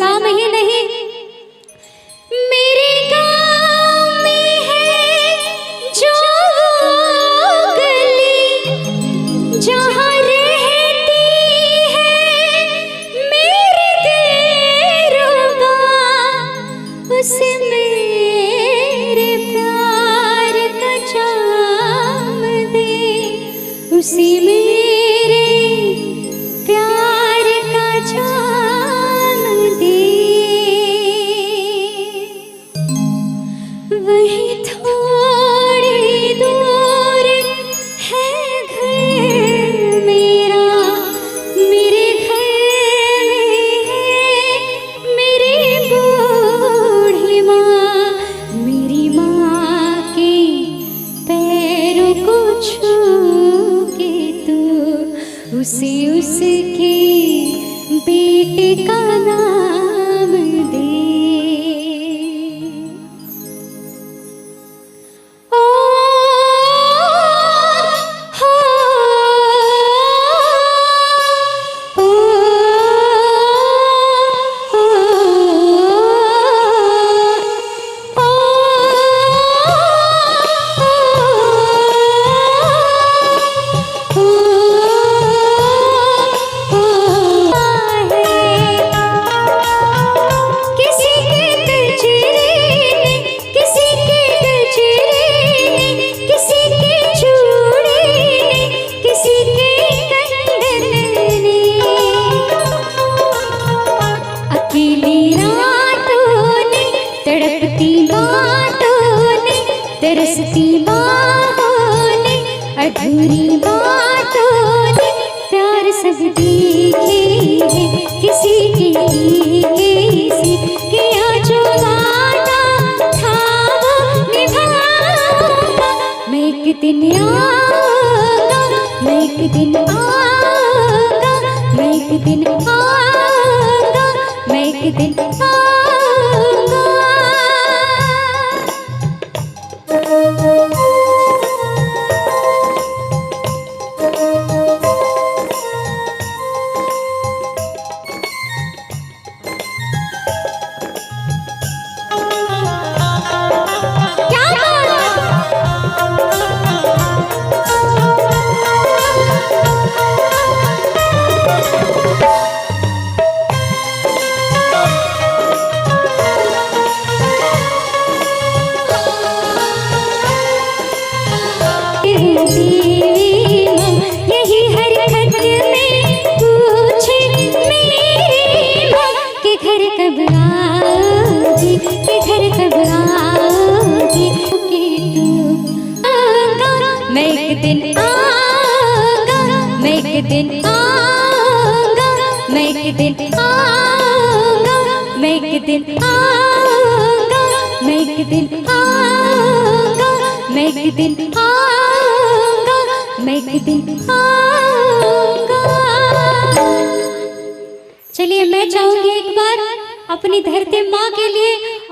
नाम ही नहीं, मेरे गाँव में है जो गली जहाँ रहती है मेरी दिलरुबा, उसे मेरे प्यार का जाम दे, उसी मेरे प्यार का जाम दे। वही थोड़ी दूर है घर मेरा, मेरे घर में है मेरी बूढ़ी माँ, मेरी माँ के पैरों को छू के तू उसे उसके बेटे का नाम दे। ओ हो ओ तरसती बाहों ने, अधूरी बातों ने प्यार सब देखे हैं, किसी की किसी किया जो वादा था वो निभाऊंगा। मैं एक दिन आऊंगा, मैं एक दिन आऊंगा, मैं एक दिन आऊंगा, मैं एक दिन आऊंगा। यही हरकत में पूछे मेरी माँ के घर कब आओगी, के घर कब आओगी, कि तू आऊंगा, मैं एक दिन आऊंगा, मैं एक दिन आऊंगा, मैं एक दिन आऊंगा, मैं एक दिन आऊंगा, मैं एक दिन आऊंगा, मैं एक दिन आऊंगा, मैं एक दिन आऊंगा। चलिए मैं चाहूंगी एक बार अपनी धरती माँ के लिए